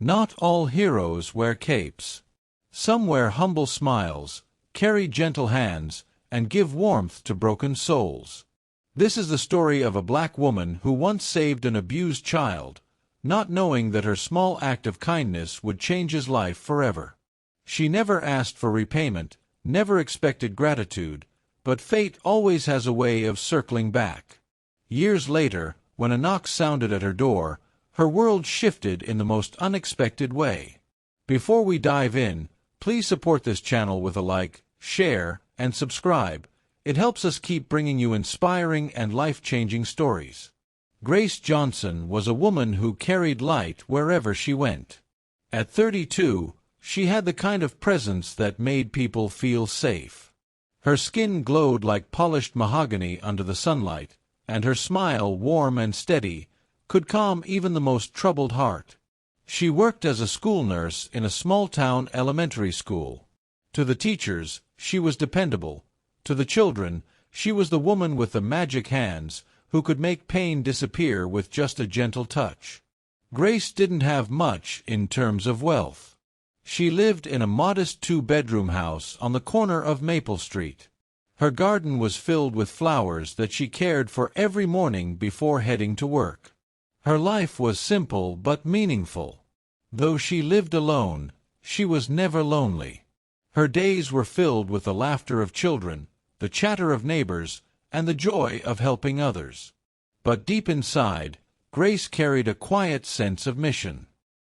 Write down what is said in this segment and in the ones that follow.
Not all heroes wear capes. Some wear humble smiles, carry gentle hands, and give warmth to broken souls. This is the story of a black woman who once saved an abused child, not knowing that her small act of kindness would change his life forever. She never asked for repayment, never expected gratitude, but fate always has a way of circling back. Years later, when a knock sounded at her door, her world shifted in the most unexpected way. Before we dive in, please support this channel with a like, share, and subscribe. It helps us keep bringing you inspiring and life-changing stories. Grace Johnson was a woman who carried light wherever she went. At 32, she had the kind of presence that made people feel safe. Her skin glowed like polished mahogany under the sunlight, and her smile, warm and steady, could calm even the most troubled heart. She worked as a school nurse in a small-town elementary school. To the teachers, she was dependable. To the children, she was the woman with the magic hands who could make pain disappear with just a gentle touch. Grace didn't have much in terms of wealth. She lived in a modest two-bedroom house on the corner of Maple Street. Her garden was filled with flowers that she cared for every morning before heading to work. Her life was simple but meaningful. Though she lived alone, she was never lonely. Her days were filled with the laughter of children, the chatter of neighbors, and the joy of helping others. But deep inside, Grace carried a quiet sense of mission.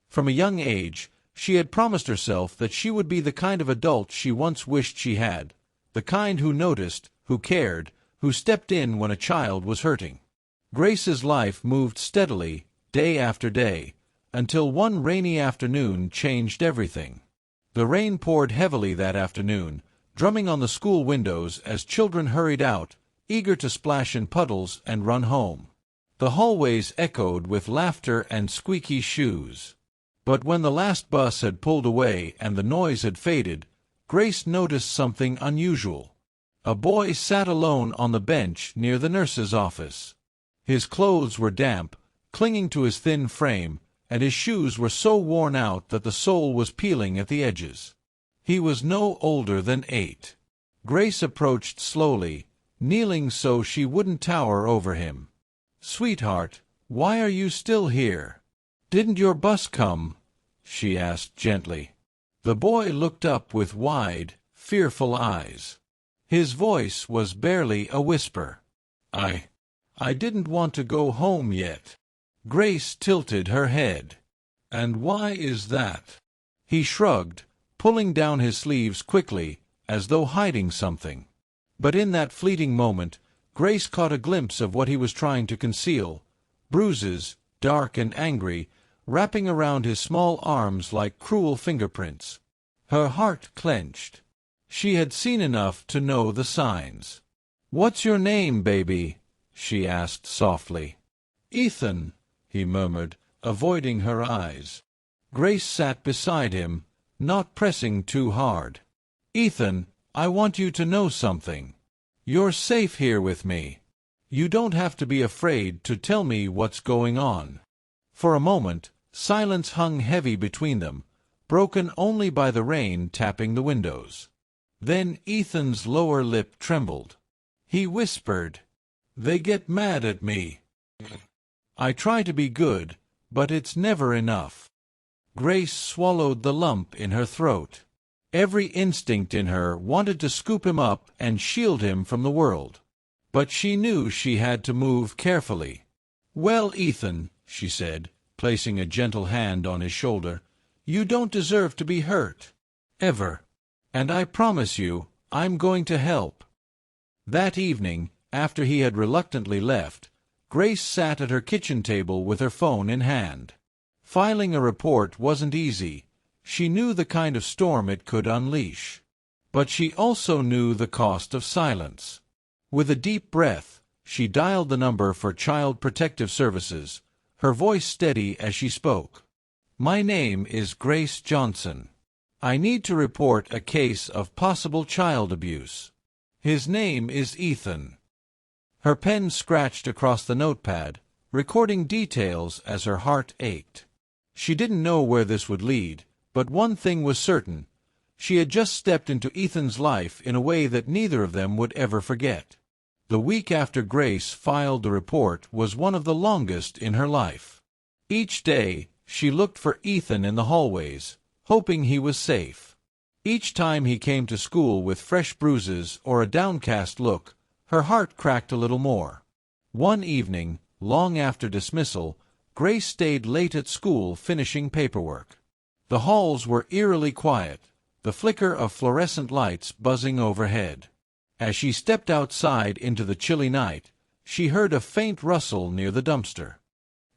From a young age, she had promised herself that she would be the kind of adult she once wished she had, the kind who noticed, who cared, who stepped in when a child was hurting. Grace's life moved steadily, day after day, until one rainy afternoon changed everything. The rain poured heavily that afternoon, drumming on the school windows as children hurried out, eager to splash in puddles and run home. The hallways echoed with laughter and squeaky shoes. But when the last bus had pulled away and the noise had faded, Grace noticed something unusual. A boy sat alone on the bench near the nurse's office. His clothes were damp, clinging to his thin frame, and his shoes were so worn out that the sole was peeling at the edges. He was no older than 8. Grace approached slowly, kneeling so she wouldn't tower over him. "Sweetheart, why are you still here? Didn't your bus come?" she asked gently. The boy looked up with wide, fearful eyes. His voice was barely a whisper. I didn't want to go home yet." Grace tilted her head. "And why is that?" He shrugged, pulling down his sleeves quickly, as though hiding something. But in that fleeting moment, Grace caught a glimpse of what he was trying to conceal: bruises, dark and angry, wrapping around his small arms like cruel fingerprints. Her heart clenched. She had seen enough to know the signs. "What's your name, baby?" she asked softly. "Ethan," he murmured, avoiding her eyes. Grace sat beside him, not pressing too hard. "Ethan, I want you to know something. You're safe here with me. You don't have to be afraid to tell me what's going on." For a moment, silence hung heavy between them, broken only by the rain tapping the windows. Then Ethan's lower lip trembled. He whispered, "They get mad at me. I try to be good, but it's never enough." Grace swallowed the lump in her throat. Every instinct in her wanted to scoop him up and shield him from the world. But she knew she had to move carefully. "Well, Ethan," she said, placing a gentle hand on his shoulder, "you don't deserve to be hurt. Ever. And I promise you, I'm going to help." That evening, after he had reluctantly left, Grace sat at her kitchen table with her phone in hand. Filing a report wasn't easy. She knew the kind of storm it could unleash. But she also knew the cost of silence. With a deep breath, she dialed the number for Child Protective Services, her voice steady as she spoke. "My name is Grace Johnson. I need to report a case of possible child abuse. His name is Ethan." Her pen scratched across the notepad, recording details as her heart ached. She didn't know where this would lead, but one thing was certain. She had just stepped into Ethan's life in a way that neither of them would ever forget. The week after Grace filed the report was one of the longest in her life. Each day, she looked for Ethan in the hallways, hoping he was safe. Each time he came to school with fresh bruises or a downcast look, her heart cracked a little more. One evening, long after dismissal, Grace stayed late at school finishing paperwork. The halls were eerily quiet, the flicker of fluorescent lights buzzing overhead. As she stepped outside into the chilly night, she heard a faint rustle near the dumpster.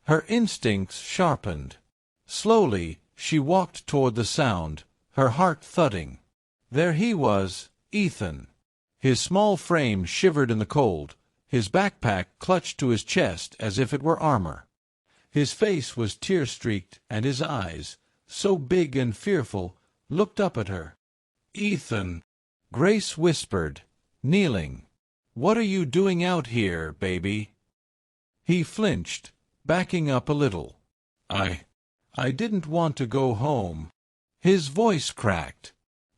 Her instincts sharpened. Slowly, she walked toward the sound, her heart thudding. There he was, Ethan. His small frame shivered in the cold, his backpack clutched to his chest as if it were armor. His face was tear-streaked, and his eyes, so big and fearful, looked up at her. "Ethan," Grace whispered, kneeling. "What are you doing out here, baby?" He flinched, backing up a little. I didn't want to go home." His voice cracked.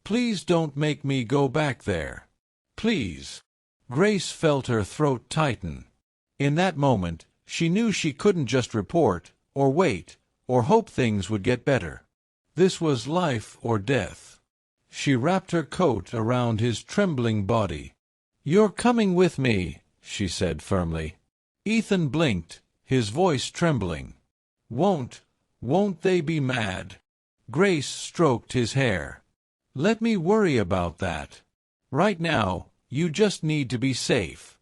"Please don't make me go back there. Please." Grace felt her throat tighten. In that moment, she knew she couldn't just report, or wait, or hope things would get better. This was life or death. She wrapped her coat around his trembling body. "You're coming with me," she said firmly. Ethan blinked, his voice trembling. Won't they be mad?" Grace stroked his hair. "Let me worry about that. Right now, you just need to be safe."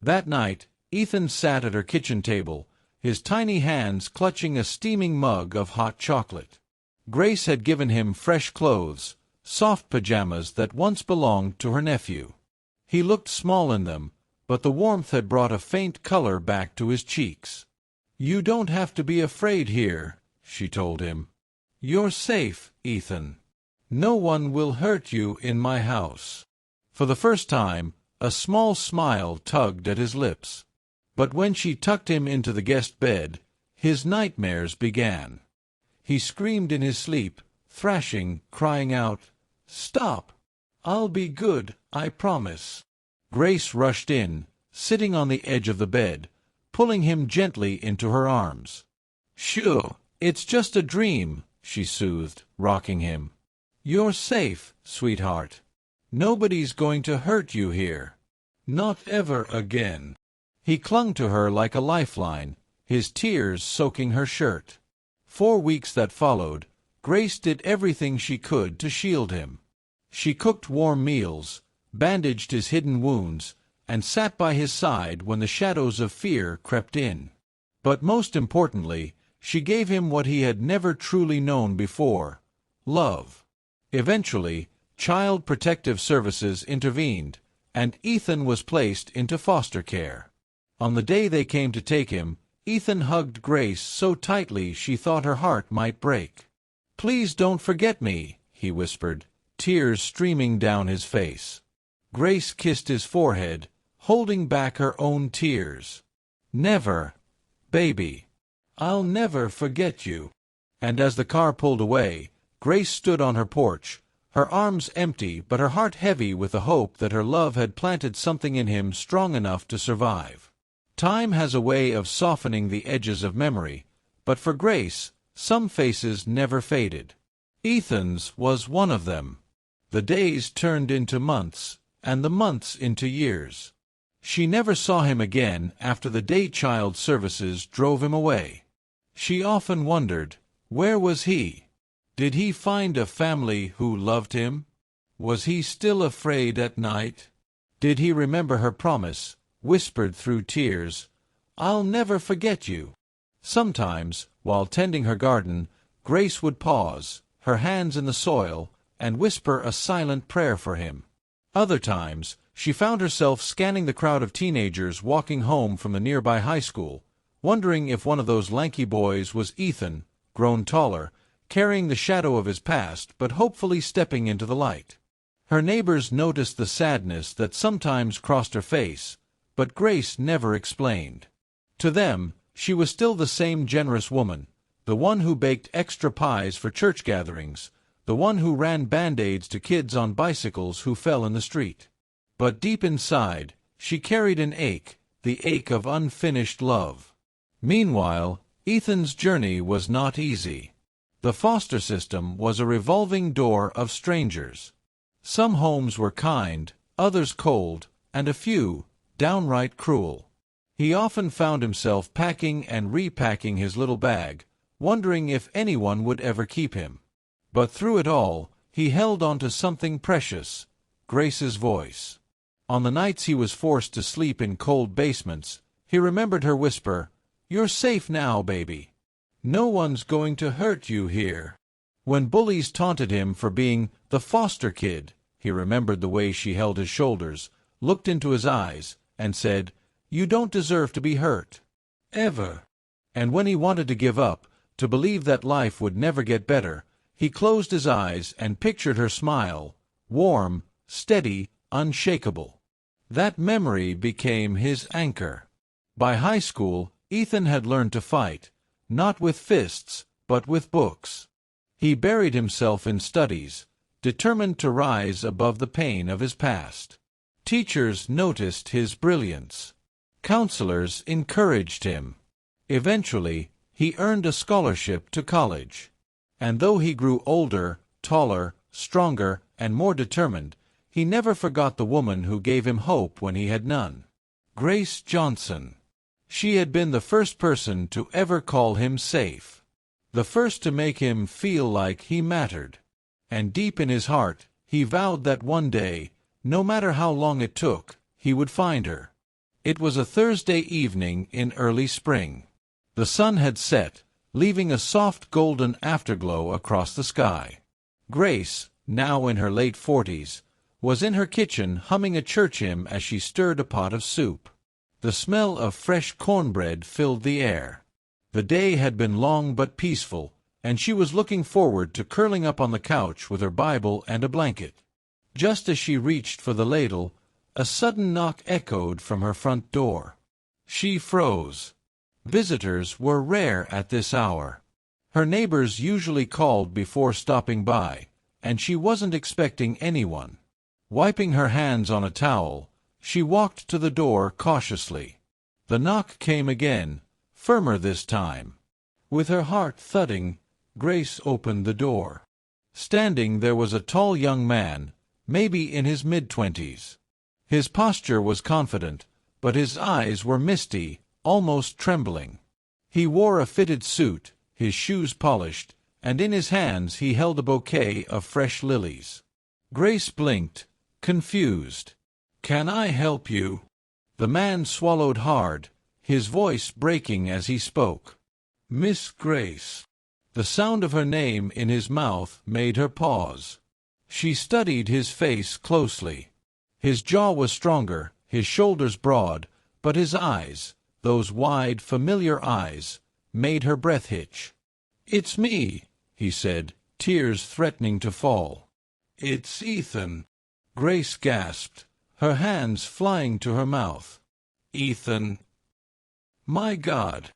That night, Ethan sat at her kitchen table, his tiny hands clutching a steaming mug of hot chocolate. Grace had given him fresh clothes, soft pajamas that once belonged to her nephew. He looked small in them, but the warmth had brought a faint color back to his cheeks. "You don't have to be afraid here," she told him. "You're safe, Ethan. No one will hurt you in my house." For the first time, a small smile tugged at his lips. But when she tucked him into the guest bed, his nightmares began. He screamed in his sleep, thrashing, crying out, "Stop! I'll be good, I promise." Grace rushed in, sitting on the edge of the bed, pulling him gently into her arms. "Shoo, it's just a dream," she soothed, rocking him. "You're safe, sweetheart. Nobody's going to hurt you here. Not ever again." He clung to her like a lifeline, his tears soaking her shirt. 4 weeks that followed, Grace did everything she could to shield him. She cooked warm meals, bandaged his hidden wounds, and sat by his side when the shadows of fear crept in. But most importantly, she gave him what he had never truly known before: love. Eventually, Child Protective Services intervened, and Ethan was placed into foster care. On the day they came to take him, Ethan hugged Grace so tightly she thought her heart might break. "Please don't forget me," he whispered, tears streaming down his face. Grace kissed his forehead, holding back her own tears. "Never, baby. I'll never forget you." And as the car pulled away, Grace stood on her porch, her arms empty but her heart heavy with the hope that her love had planted something in him strong enough to survive. Time has a way of softening the edges of memory, but for Grace, some faces never faded. Ethan's was one of them. The days turned into months, and the months into years. She never saw him again after the day Child Services drove him away. She often wondered, where was he? Did he find a family who loved him? Was he still afraid at night? Did he remember her promise, whispered through tears, "I'll never forget you"? Sometimes, while tending her garden, Grace would pause, her hands in the soil, and whisper a silent prayer for him. Other times, she found herself scanning the crowd of teenagers walking home from the nearby high school, wondering if one of those lanky boys was Ethan, grown taller, carrying the shadow of his past but hopefully stepping into the light. Her neighbors noticed the sadness that sometimes crossed her face, but Grace never explained. To them, she was still the same generous woman, the one who baked extra pies for church gatherings, the one who ran Band-Aids to kids on bicycles who fell in the street. But deep inside, she carried an ache, the ache of unfinished love. Meanwhile, Ethan's journey was not easy. The foster system was a revolving door of strangers. Some homes were kind, others cold, and a few downright cruel. He often found himself packing and repacking his little bag, wondering if anyone would ever keep him. But through it all, he held on to something precious, Grace's voice. On the nights he was forced to sleep in cold basements, he remembered her whisper, "You're safe now, baby. No one's going to hurt you here." When bullies taunted him for being the foster kid, he remembered the way she held his shoulders, looked into his eyes, and said, "You don't deserve to be hurt. Ever." And when he wanted to give up, to believe that life would never get better, he closed his eyes and pictured her smile, warm, steady, unshakable. That memory became his anchor. By high school, Ethan had learned to fight, not with fists, but with books. He buried himself in studies, determined to rise above the pain of his past. Teachers noticed his brilliance. Counselors encouraged him. Eventually, he earned a scholarship to college. And though he grew older, taller, stronger, and more determined, he never forgot the woman who gave him hope when he had none. Grace Johnson. She had been the first person to ever call him safe. The first to make him feel like he mattered. And deep in his heart, he vowed that one day, no matter how long it took, he would find her. It was a Thursday evening in early spring. The sun had set, leaving a soft golden afterglow across the sky. Grace, now in her late 40s, was in her kitchen humming a church hymn as she stirred a pot of soup. The smell of fresh cornbread filled the air. The day had been long but peaceful, and she was looking forward to curling up on the couch with her Bible and a blanket. Just as she reached for the ladle, a sudden knock echoed from her front door. She froze. Visitors were rare at this hour. Her neighbors usually called before stopping by, and she wasn't expecting anyone. Wiping her hands on a towel, she walked to the door cautiously. The knock came again, firmer this time. With her heart thudding, Grace opened the door. Standing there was a tall young man, maybe in his mid-20s. His posture was confident, but his eyes were misty, almost trembling. He wore a fitted suit, his shoes polished, and in his hands he held a bouquet of fresh lilies. Grace blinked, confused. "Can I help you?" The man swallowed hard, his voice breaking as he spoke. "Miss Grace." The sound of her name in his mouth made her pause. She studied his face closely. His jaw was stronger, his shoulders broad, but his eyes, those wide, familiar eyes, made her breath hitch. "It's me," he said, tears threatening to fall. "It's Ethan." Grace gasped, her hands flying to her mouth. "Ethan." My God!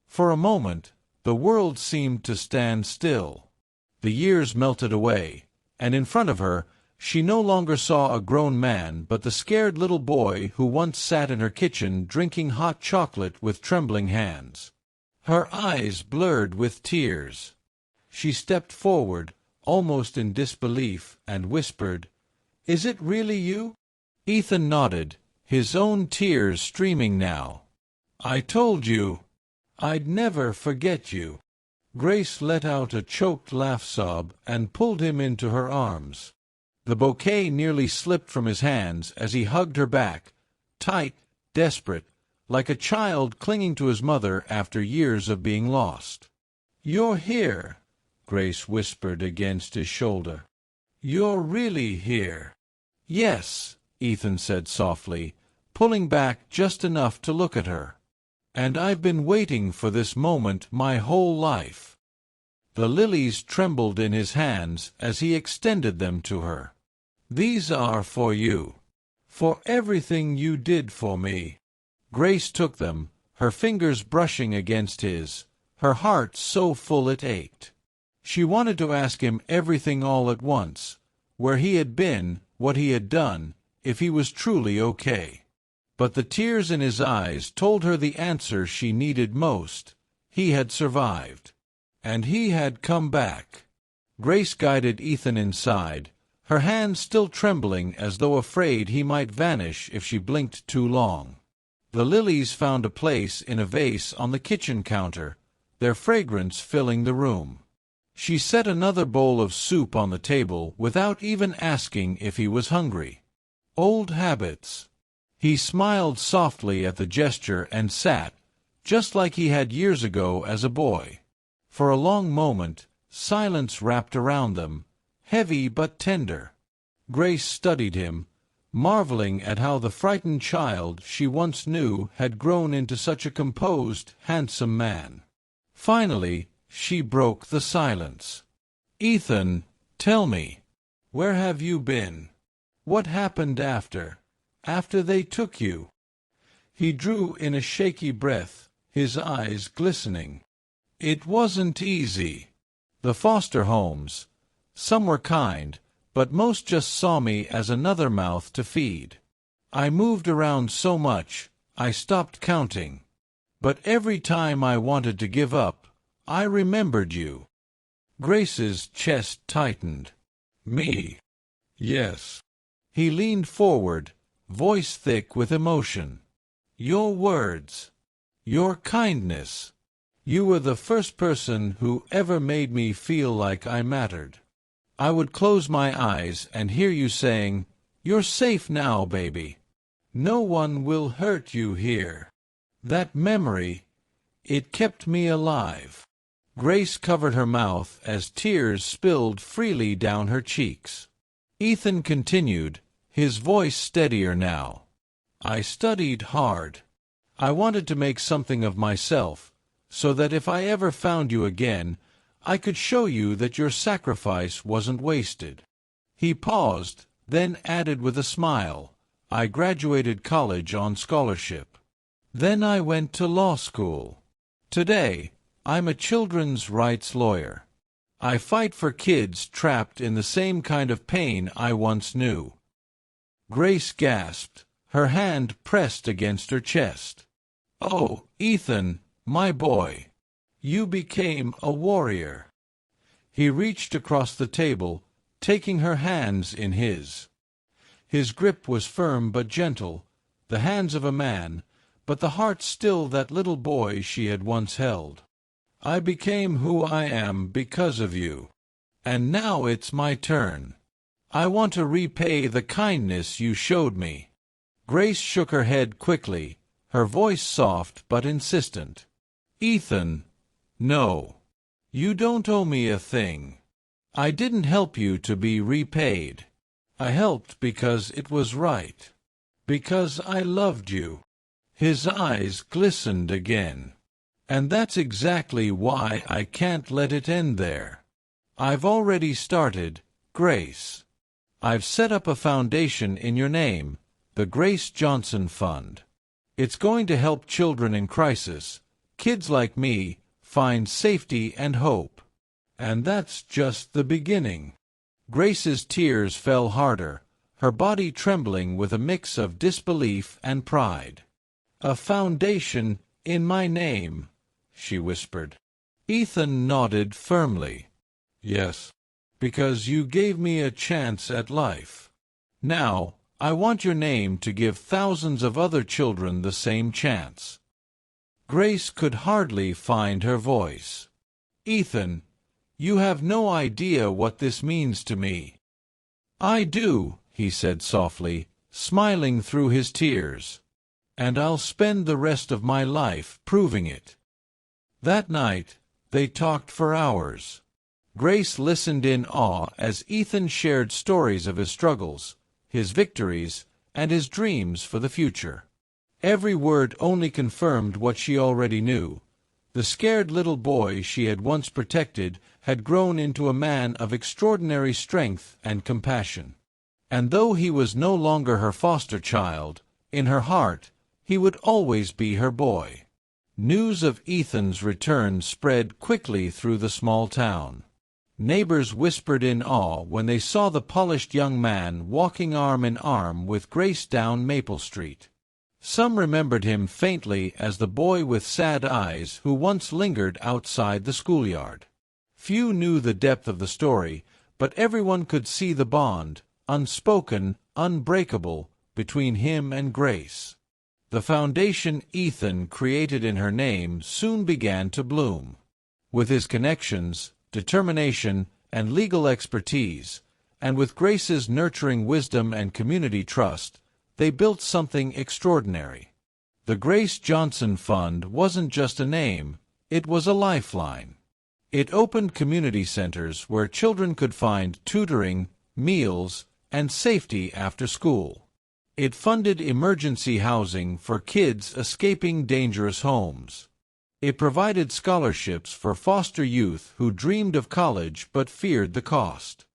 For a moment, the world seemed to stand still. The years melted away, and in front of her, she no longer saw a grown man but the scared little boy who once sat in her kitchen drinking hot chocolate with trembling hands. Her eyes blurred with tears. She stepped forward, almost in disbelief, and whispered, "Is it really you?" Ethan nodded, his own tears streaming now. "I told you. I'd never forget you." Grace let out a choked laugh sob and pulled him into her arms. The bouquet nearly slipped from his hands as he hugged her back, tight, desperate, like a child clinging to his mother after years of being lost. "You're here," Grace whispered against his shoulder. "You're really here." "Yes," Ethan said softly, pulling back just enough to look at her. "And I've been waiting for this moment my whole life." The lilies trembled in his hands as he extended them to her. "These are for you. For everything you did for me." Grace took them, her fingers brushing against his, her heart so full it ached. She wanted to ask him everything all at once, where he had been, what he had done, if he was truly okay. But the tears in his eyes told her the answer she needed most. He had survived. And he had come back. Grace guided Ethan inside, her hands still trembling as though afraid he might vanish if she blinked too long. The lilies found a place in a vase on the kitchen counter, their fragrance filling the room. She set another bowl of soup on the table without even asking if he was hungry. Old habits. He smiled softly at the gesture and sat, just like he had years ago as a boy. For a long moment, silence wrapped around them, heavy but tender. Grace studied him, marveling at how the frightened child she once knew had grown into such a composed, handsome man. Finally, she broke the silence. "Ethan, tell me, where have you been? What happened after they took you?" He drew in a shaky breath, his eyes glistening. "It wasn't easy. The foster homes, some were kind, but most just saw me as another mouth to feed. I moved around so much, I stopped counting. But every time I wanted to give up, I remembered you." Grace's chest tightened. "Me? Yes." He leaned forward, voice thick with emotion. "Your words, your kindness. You were the first person who ever made me feel like I mattered. I would close my eyes and hear you saying, 'You're safe now, baby. No one will hurt you here.' That memory, it kept me alive." Grace covered her mouth as tears spilled freely down her cheeks. Ethan continued, his voice steadier now. "I studied hard. I wanted to make something of myself, so that if I ever found you again, I could show you that your sacrifice wasn't wasted." He paused, then added with a smile, "I graduated college on scholarship. Then I went to law school. Today, I'm a children's rights lawyer. I fight for kids trapped in the same kind of pain I once knew." Grace gasped, her hand pressed against her chest. "Oh, Ethan, my boy, you became a warrior." He reached across the table, taking her hands in his. His grip was firm but gentle, the hands of a man, but the heart still that little boy she had once held. "I became who I am because of you. And now it's my turn. I want to repay the kindness you showed me." Grace shook her head quickly, her voice soft but insistent. "Ethan, no. You don't owe me a thing. I didn't help you to be repaid. I helped because it was right. Because I loved you." His eyes glistened again. "And that's exactly why I can't let it end there. I've already started, Grace. I've set up a foundation in your name, the Grace Johnson Fund. It's going to help children in crisis, kids like me, find safety and hope. And that's just the beginning." Grace's tears fell harder, her body trembling with a mix of disbelief and pride. "A foundation in my name," she whispered. Ethan nodded firmly. "Yes, because you gave me a chance at life. Now, I want your name to give thousands of other children the same chance." Grace could hardly find her voice. "Ethan, you have no idea what this means to me." "I do," he said softly, smiling through his tears. "And I'll spend the rest of my life proving it." That night, they talked for hours. Grace listened in awe as Ethan shared stories of his struggles, his victories, and his dreams for the future. Every word only confirmed what she already knew. The scared little boy she had once protected had grown into a man of extraordinary strength and compassion. And though he was no longer her foster child, in her heart, he would always be her boy. News of Ethan's return spread quickly through the small town. Neighbors whispered in awe when they saw the polished young man walking arm in arm with Grace down Maple Street. Some remembered him faintly as the boy with sad eyes who once lingered outside the schoolyard. Few knew the depth of the story, but everyone could see the bond, unspoken, unbreakable, between him and Grace. The foundation Ethan created in her name soon began to bloom. With his connections, determination, and legal expertise, and with Grace's nurturing wisdom and community trust, they built something extraordinary. The Grace Johnson Fund wasn't just a name, it was a lifeline. It opened community centers where children could find tutoring, meals, and safety after school. It funded emergency housing for kids escaping dangerous homes. It provided scholarships for foster youth who dreamed of college but feared the cost.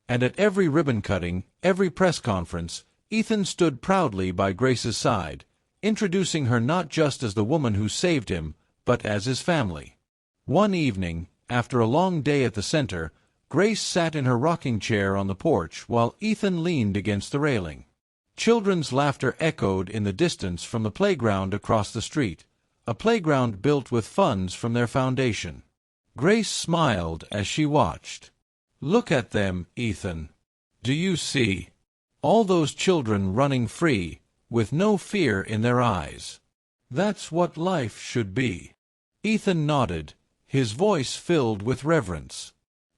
And at every ribbon cutting, every press conference, Ethan stood proudly by Grace's side, introducing her not just as the woman who saved him, but as his family. One evening, after a long day at the center, Grace sat in her rocking chair on the porch while Ethan leaned against the railing. Children's laughter echoed in the distance from the playground across the street, a playground built with funds from their foundation. Grace smiled as she watched. "Look at them, Ethan. Do you see? All those children running free, with no fear in their eyes. That's what life should be." Ethan nodded, his voice filled with reverence.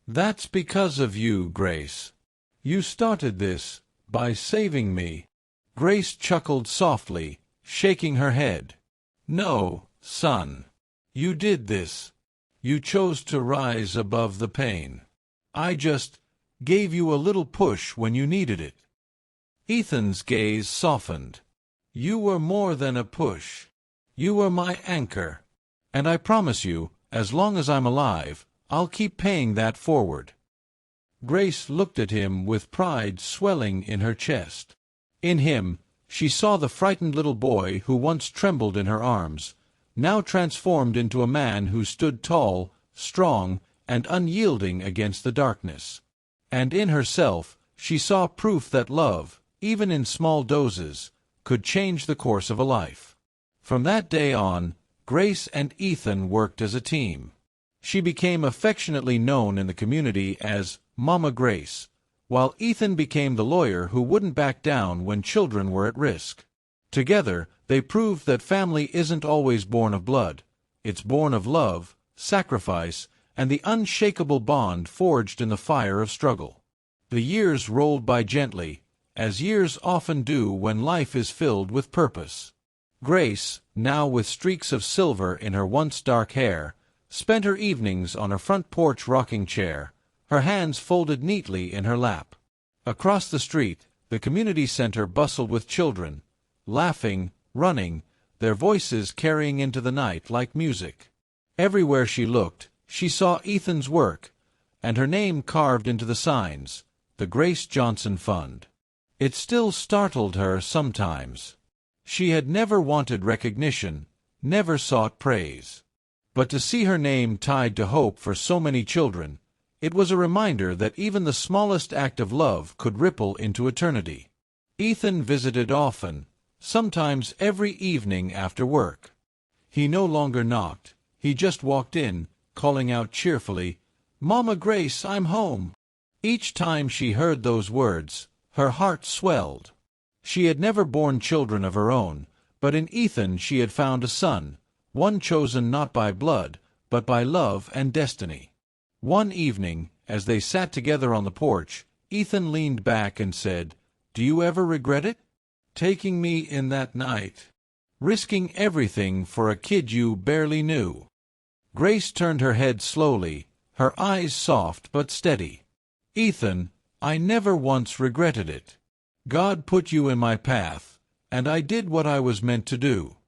"That's because of you, Grace. You started this, by saving me." Grace chuckled softly, shaking her head. "No, son. You did this. You chose to rise above the pain. I just gave you a little push when you needed it." Ethan's gaze softened. "You were more than a push. You were my anchor. And I promise you, as long as I'm alive, I'll keep paying that forward." Grace looked at him with pride swelling in her chest. In him, she saw the frightened little boy who once trembled in her arms, now transformed into a man who stood tall, strong, and unyielding against the darkness. And in herself, she saw proof that love, even in small doses, could change the course of a life. From that day on, Grace and Ethan worked as a team. She became affectionately known in the community as Mama Grace, while Ethan became the lawyer who wouldn't back down when children were at risk. Together, they proved that family isn't always born of blood. It's born of love, sacrifice, and the unshakable bond forged in the fire of struggle. The years rolled by gently, as years often do when life is filled with purpose. Grace, now with streaks of silver in her once dark hair, spent her evenings on her front porch rocking chair, her hands folded neatly in her lap. Across the street, the community center bustled with children, laughing, running, their voices carrying into the night like music. Everywhere she looked, she saw Ethan's work, and her name carved into the signs, the Grace Johnson Fund. It still startled her sometimes. She had never wanted recognition, never sought praise. But to see her name tied to hope for so many children, it was a reminder that even the smallest act of love could ripple into eternity. Ethan visited often, sometimes every evening after work. He no longer knocked, he just walked in, calling out cheerfully, "Mama Grace, I'm home." Each time she heard those words, her heart swelled. She had never borne children of her own, but in Ethan she had found a son, one chosen not by blood, but by love and destiny. One evening, as they sat together on the porch, Ethan leaned back and said, "Do you ever regret it? Taking me in that night. Risking everything for a kid you barely knew." Grace turned her head slowly, her eyes soft but steady. "Ethan, I never once regretted it. God put you in my path, and I did what I was meant to do.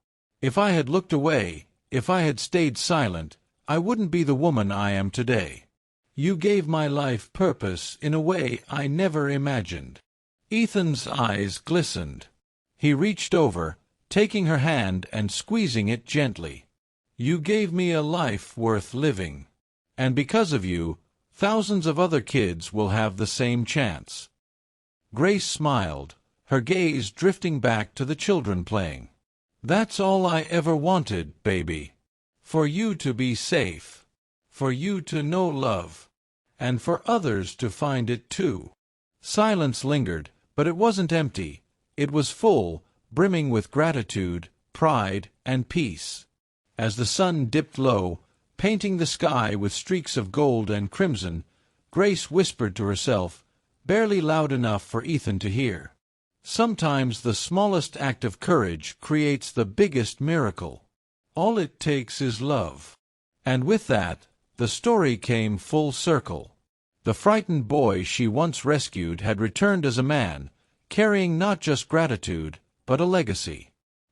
If I had looked away, if I had stayed silent, I wouldn't be the woman I am today. You gave my life purpose in a way I never imagined." Ethan's eyes glistened. He reached over, taking her hand and squeezing it gently. You gave me a life worth living. And because of you, thousands of other kids will have the same chance." Grace smiled, her gaze drifting back to the children playing. "That's all I ever wanted, baby. For you to be safe. For you to know love. And for others to find it too." Silence lingered, but it wasn't empty. It was full, brimming with gratitude, pride, and peace. As the sun dipped low, painting the sky with streaks of gold and crimson, Grace whispered to herself, barely loud enough for Ethan to hear. "Sometimes the smallest act of courage creates the biggest miracle. All it takes is love." And with that, the story came full circle. The frightened boy she once rescued had returned as a man, carrying not just gratitude, but a legacy.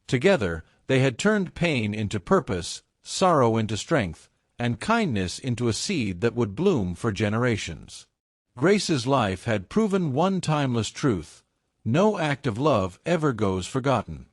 Together, they had turned pain into purpose, sorrow into strength, and kindness into a seed that would bloom for generations. Grace's life had proven one timeless truth: no act of love ever goes forgotten.